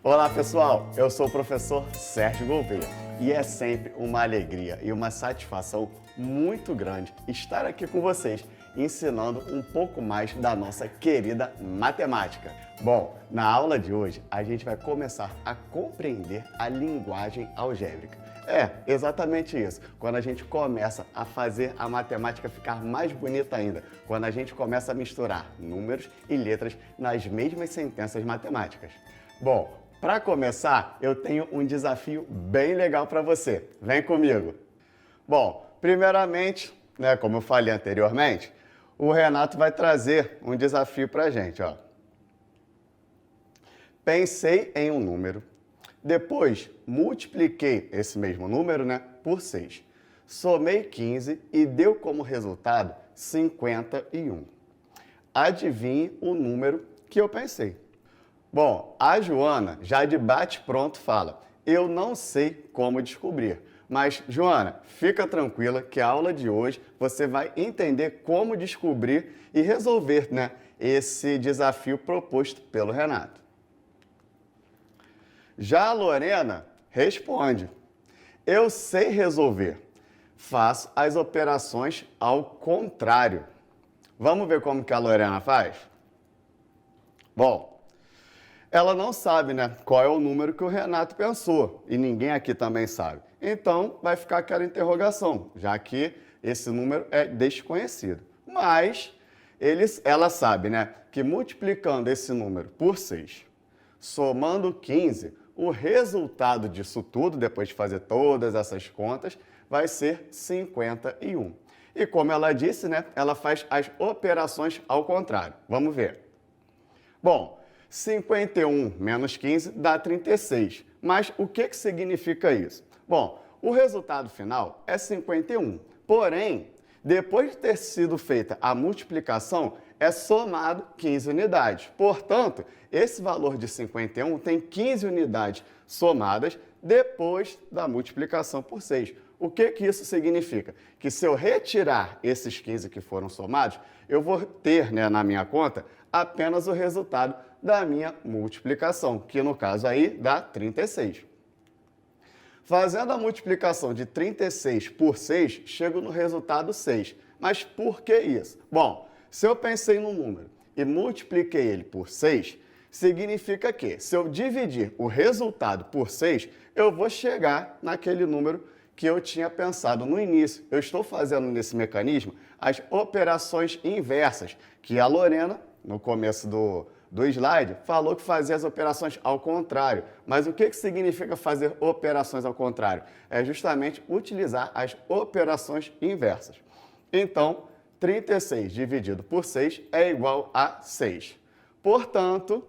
Olá pessoal, eu sou o professor Sérgio Gouveia e é sempre uma alegria e uma satisfação muito grande estar aqui com vocês, ensinando um pouco mais da nossa querida matemática. Bom, na aula de hoje a gente vai começar a compreender a linguagem algébrica. É, exatamente isso. Quando a gente começa a fazer a matemática ficar mais bonita ainda, quando a gente começa a misturar números e letras nas mesmas sentenças matemáticas. Bom, para começar, eu tenho um desafio bem legal para você. Vem comigo. Bom, primeiramente, como eu falei anteriormente, o Renato vai trazer um desafio para a gente, ó. Pensei em um número. Depois, multipliquei esse mesmo número, por 6. Somei 15 e deu como resultado 51. Adivinhe o número que eu pensei. Bom, a Joana já de bate-pronto fala, eu não sei como descobrir. Mas, Joana, fica tranquila que a aula de hoje você vai entender como descobrir e resolver, esse desafio proposto pelo Renato. Já a Lorena responde, eu sei resolver, faço as operações ao contrário. Vamos ver como que a Lorena faz? Bom, ela não sabe, qual é o número que o Renato pensou, e ninguém aqui também sabe. Então, vai ficar aquela interrogação, já que esse número é desconhecido. Mas, ela sabe, que multiplicando esse número por 6, somando 15, o resultado disso tudo, depois de fazer todas essas contas, vai ser 51. E como ela disse, ela faz as operações ao contrário. Vamos ver. Bom, 51 menos 15 dá 36. Mas o que significa isso? Bom, o resultado final é 51. Porém, depois de ter sido feita a multiplicação, é somado 15 unidades. Portanto, esse valor de 51 tem 15 unidades somadas depois da multiplicação por 6. O que isso significa? Que se eu retirar esses 15 que foram somados, eu vou ter, na minha conta, apenas o resultado da minha multiplicação, que no caso aí dá 36. Fazendo a multiplicação de 36 por 6, chego no resultado 6. Mas por que isso? Bom, se eu pensei num número e multipliquei ele por 6, significa que, se eu dividir o resultado por 6, eu vou chegar naquele número que eu tinha pensado no início. Eu estou fazendo nesse mecanismo as operações inversas, que a Lorena, no começo do slide, falou que fazia as operações ao contrário. Mas o que significa fazer operações ao contrário? É justamente utilizar as operações inversas. Então, 36 dividido por 6 é igual a 6. Portanto,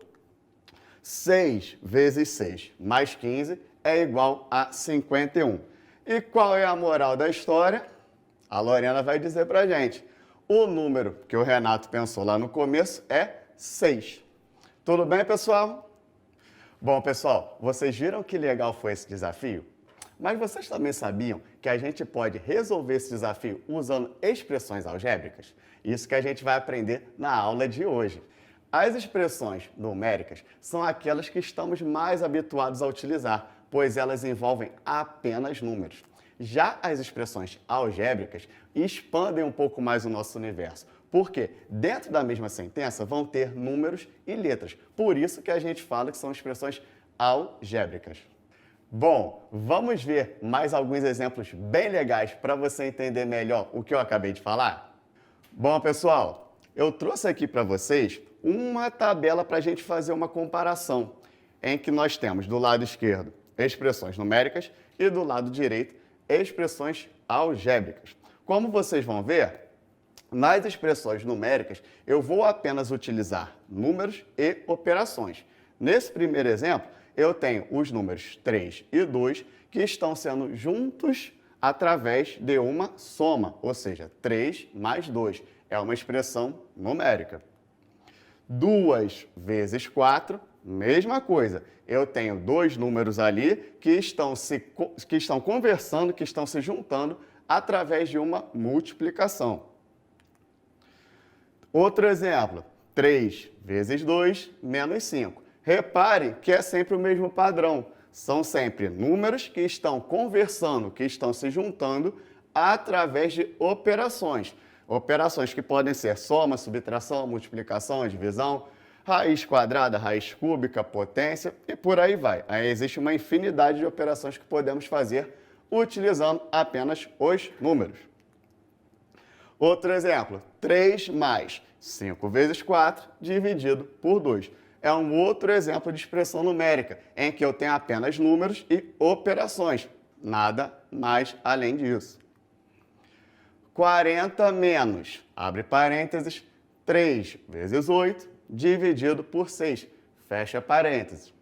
6 vezes 6 mais 15 é igual a 51. E qual é a moral da história? A Lorena vai dizer pra gente. O número que o Renato pensou lá no começo é 6. Tudo bem, pessoal? Bom, pessoal, vocês viram que legal foi esse desafio? Mas vocês também sabiam que a gente pode resolver esse desafio usando expressões algébricas? Isso que a gente vai aprender na aula de hoje. As expressões numéricas são aquelas que estamos mais habituados a utilizar, pois elas envolvem apenas números. Já as expressões algébricas expandem um pouco mais o nosso universo, porque dentro da mesma sentença vão ter números e letras. Por isso que a gente fala que são expressões algébricas. Bom, vamos ver mais alguns exemplos bem legais para você entender melhor o que eu acabei de falar? Bom, pessoal, eu trouxe aqui para vocês uma tabela para a gente fazer uma comparação, em que nós temos do lado esquerdo expressões numéricas e do lado direito expressões algébricas. Como vocês vão ver, nas expressões numéricas eu vou apenas utilizar números e operações. Nesse primeiro exemplo, eu tenho os números 3 e 2 que estão sendo juntos através de uma soma, ou seja, 3 mais 2 é uma expressão numérica. 2 vezes 4, mesma coisa. Eu tenho dois números ali que estão conversando, que estão se juntando através de uma multiplicação. Outro exemplo, 3 vezes 2 menos 5. Repare que é sempre o mesmo padrão. São sempre números que estão conversando, que estão se juntando através de operações. Operações que podem ser soma, subtração, multiplicação, divisão, raiz quadrada, raiz cúbica, potência e por aí vai. Aí existe uma infinidade de operações que podemos fazer utilizando apenas os números. Outro exemplo, 3 mais 5 vezes 4 dividido por 2. É um outro exemplo de expressão numérica, em que eu tenho apenas números e operações, nada mais além disso. 40 menos, abre parênteses, 3 vezes 8, dividido por 6, fecha parênteses.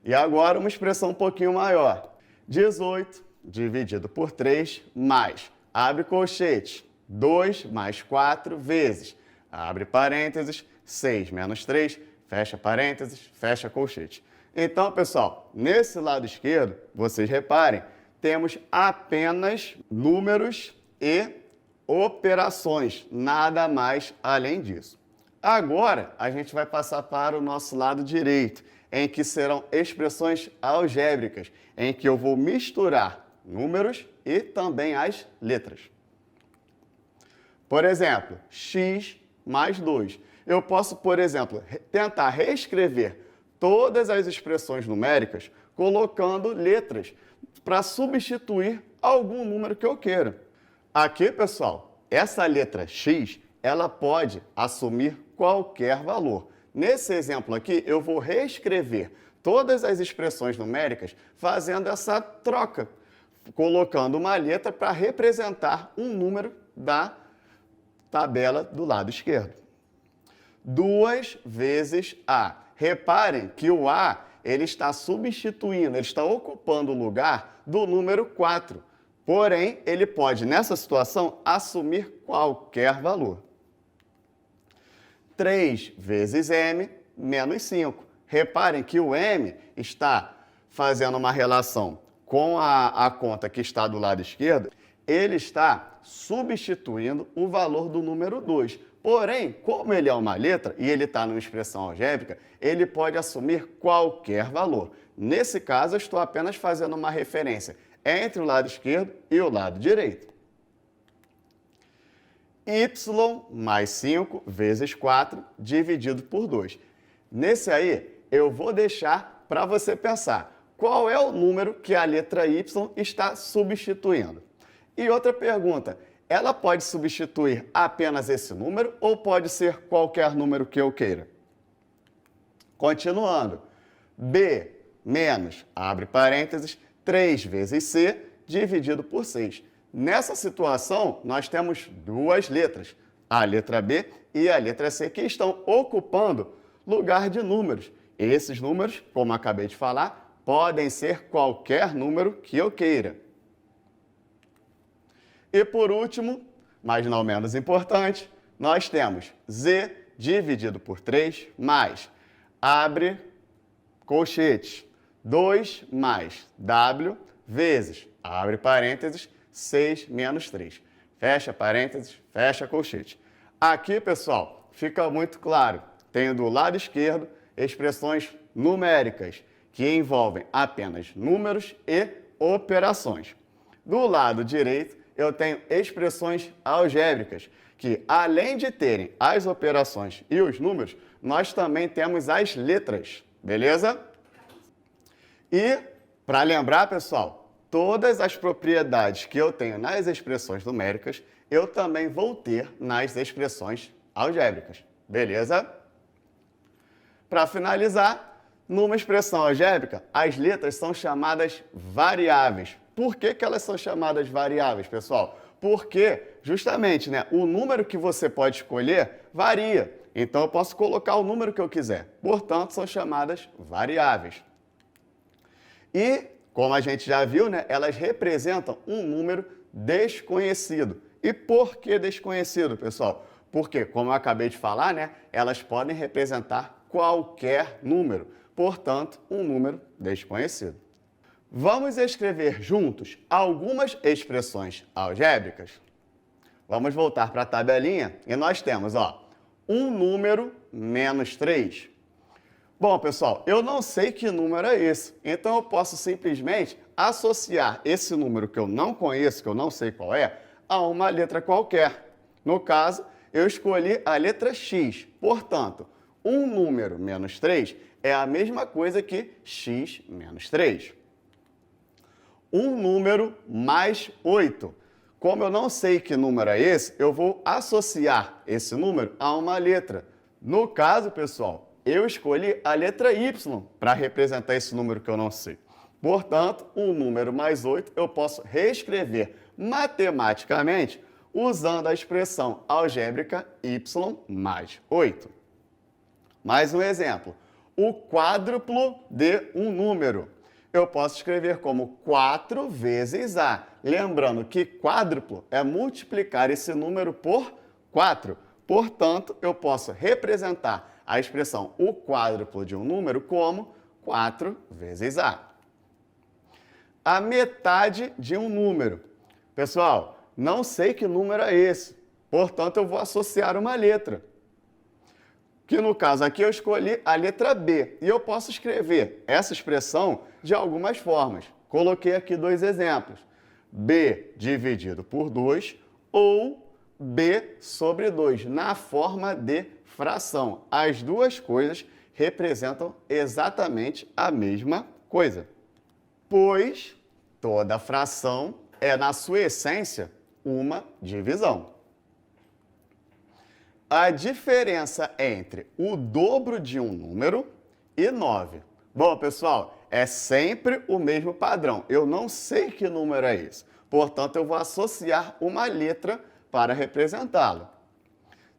E agora uma expressão um pouquinho maior, 18 dividido por 3, mais, abre colchete, 2 mais 4 vezes, abre parênteses, 6 menos 3, fecha parênteses, fecha colchete. Então, pessoal, nesse lado esquerdo, vocês reparem, temos apenas números e operações, nada mais além disso. Agora, a gente vai passar para o nosso lado direito, em que serão expressões algébricas, em que eu vou misturar números e também as letras. Por exemplo, x mais 2. Eu posso, por exemplo, tentar reescrever todas as expressões numéricas colocando letras para substituir algum número que eu queira. Aqui, pessoal, essa letra x, ela pode assumir qualquer valor. Nesse exemplo aqui, eu vou reescrever todas as expressões numéricas fazendo essa troca, colocando uma letra para representar um número da tabela do lado esquerdo. 2 vezes A. Reparem que o A ele está substituindo, ele está ocupando o lugar do número 4. Porém, ele pode, nessa situação, assumir qualquer valor. 3 vezes M menos 5. Reparem que o M está fazendo uma relação com a conta que está do lado esquerdo, ele está substituindo o valor do número 2. Porém, como ele é uma letra e ele está numa expressão algébrica, ele pode assumir qualquer valor. Nesse caso, eu estou apenas fazendo uma referência entre o lado esquerdo e o lado direito. Y mais 5 vezes 4 dividido por 2. Nesse aí, eu vou deixar para você pensar qual é o número que a letra Y está substituindo. E outra pergunta, ela pode substituir apenas esse número ou pode ser qualquer número que eu queira? Continuando, B menos, abre parênteses, 3 vezes C dividido por 6. Nessa situação, nós temos duas letras, a letra B e a letra C, que estão ocupando lugar de números. Esses números, como acabei de falar, podem ser qualquer número que eu queira. E por último, mas não menos importante, nós temos Z dividido por 3 mais, abre colchetes, 2 mais W vezes, abre parênteses, 6 menos 3. Fecha parênteses, fecha colchete. Aqui, pessoal, fica muito claro. Tenho do lado esquerdo expressões numéricas, que envolvem apenas números e operações. Do lado direito, eu tenho expressões algébricas, que além de terem as operações e os números, nós também temos as letras, beleza? E, para lembrar, pessoal, todas as propriedades que eu tenho nas expressões numéricas, eu também vou ter nas expressões algébricas, beleza? Para finalizar, numa expressão algébrica, as letras são chamadas variáveis. Por que elas são chamadas variáveis, pessoal? Porque, justamente, o número que você pode escolher varia. Então, eu posso colocar o número que eu quiser. Portanto, são chamadas variáveis. E, como a gente já viu, elas representam um número desconhecido. E por que desconhecido, pessoal? Porque, como eu acabei de falar, elas podem representar qualquer número. Portanto, um número desconhecido. Vamos escrever juntos algumas expressões algébricas? Vamos voltar para a tabelinha e nós temos, um número menos 3. Bom, pessoal, eu não sei que número é esse, então eu posso simplesmente associar esse número que eu não conheço, que eu não sei qual é, a uma letra qualquer. No caso, eu escolhi a letra X, portanto, um número menos 3 é a mesma coisa que x menos 3. Um número mais 8. Como eu não sei que número é esse, eu vou associar esse número a uma letra. No caso, pessoal, eu escolhi a letra Y para representar esse número que eu não sei. Portanto, um número mais 8 eu posso reescrever matematicamente usando a expressão algébrica y mais 8. Mais um exemplo. O quádruplo de um número. Eu posso escrever como 4 vezes A. Lembrando que quádruplo é multiplicar esse número por 4. Portanto, eu posso representar a expressão o quádruplo de um número como 4 vezes A. A metade de um número. Pessoal, não sei que número é esse. Portanto, eu vou associar uma letra. Que no caso aqui eu escolhi a letra B. E eu posso escrever essa expressão de algumas formas. Coloquei aqui dois exemplos. B dividido por 2 ou B sobre 2, na forma de fração. As duas coisas representam exatamente a mesma coisa. Pois toda fração é, na sua essência, uma divisão. A diferença entre o dobro de um número e 9. Bom, pessoal, é sempre o mesmo padrão. Eu não sei que número é esse. Portanto, eu vou associar uma letra para representá-lo.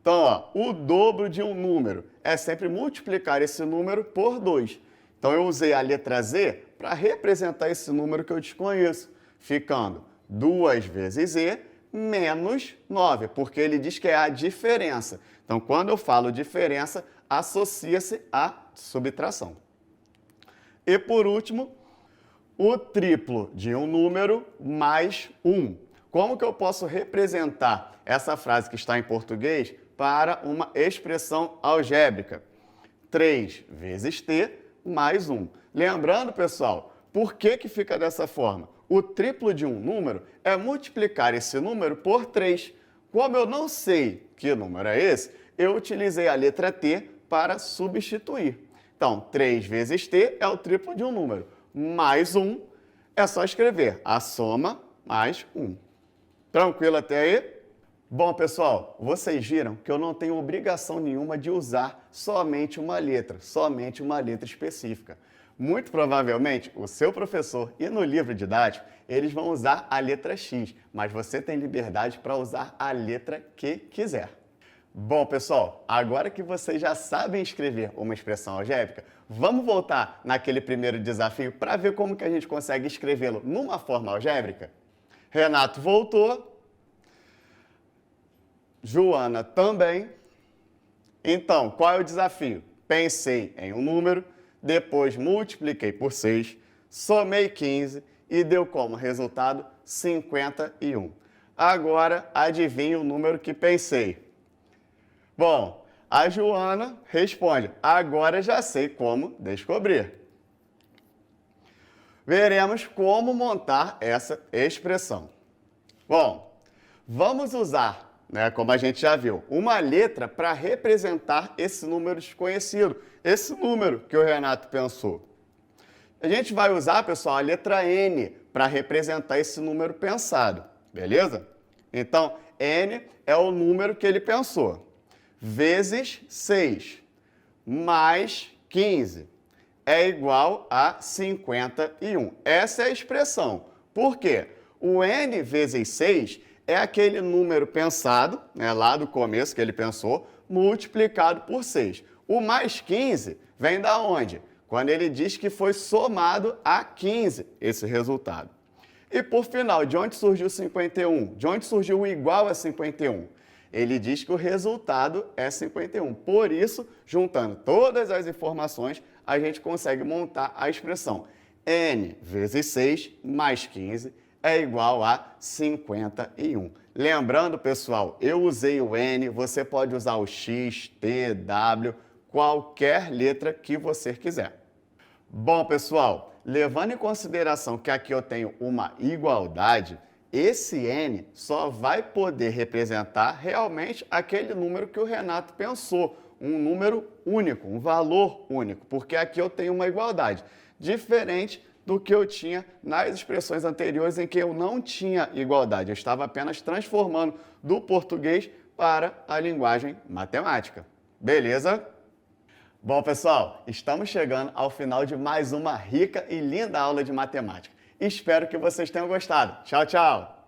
Então, ó, o dobro de um número é sempre multiplicar esse número por 2. Então, eu usei a letra Z para representar esse número que eu desconheço, ficando 2 vezes Z menos 9, porque ele diz que é a diferença. Então, quando eu falo diferença, associa-se à subtração. E, por último, o triplo de um número mais 1. Como que eu posso representar essa frase que está em português para uma expressão algébrica? 3 vezes t mais 1. Lembrando, pessoal, por que fica dessa forma? O triplo de um número é multiplicar esse número por 3. Como eu não sei que número é esse, eu utilizei a letra t para substituir. Então, 3 vezes t é o triplo de um número. Mais 1 é só escrever a soma mais 1. Tranquilo até aí? Bom, pessoal, vocês viram que eu não tenho obrigação nenhuma de usar somente uma letra específica. Muito provavelmente, o seu professor e no livro didático, eles vão usar a letra X, mas você tem liberdade para usar a letra que quiser. Bom, pessoal, agora que vocês já sabem escrever uma expressão algébrica, vamos voltar naquele primeiro desafio para ver como que a gente consegue escrevê-lo numa forma algébrica? Renato voltou. Joana também. Então, qual é o desafio? Pensei em um número, depois multipliquei por 6, somei 15 e deu como resultado 51. Agora, adivinhe o número que pensei. Bom, a Joana responde, agora já sei como descobrir. Veremos como montar essa expressão. Bom, vamos usar, como a gente já viu, uma letra para representar esse número desconhecido, esse número que o Renato pensou. A gente vai usar, pessoal, a letra N para representar esse número pensado, beleza? Então, N é o número que ele pensou. Vezes 6 mais 15 é igual a 51. Essa é a expressão. Por quê? O N vezes 6 é aquele número pensado, lá do começo que ele pensou, multiplicado por 6. O mais 15 vem da onde? Quando ele diz que foi somado a 15 esse resultado. E por final, de onde surgiu 51? De onde surgiu o igual a 51? Ele diz que o resultado é 51. Por isso, juntando todas as informações, a gente consegue montar a expressão N vezes 6 mais 15 é igual a 51. Lembrando, pessoal, eu usei o N, você pode usar o X, T, W, qualquer letra que você quiser. Bom, pessoal, levando em consideração que aqui eu tenho uma igualdade, esse N só vai poder representar realmente aquele número que o Renato pensou, um número único, um valor único, porque aqui eu tenho uma igualdade, diferente do que eu tinha nas expressões anteriores em que eu não tinha igualdade, eu estava apenas transformando do português para a linguagem matemática. Beleza? Bom, pessoal, estamos chegando ao final de mais uma rica e linda aula de matemática. Espero que vocês tenham gostado. Tchau, tchau!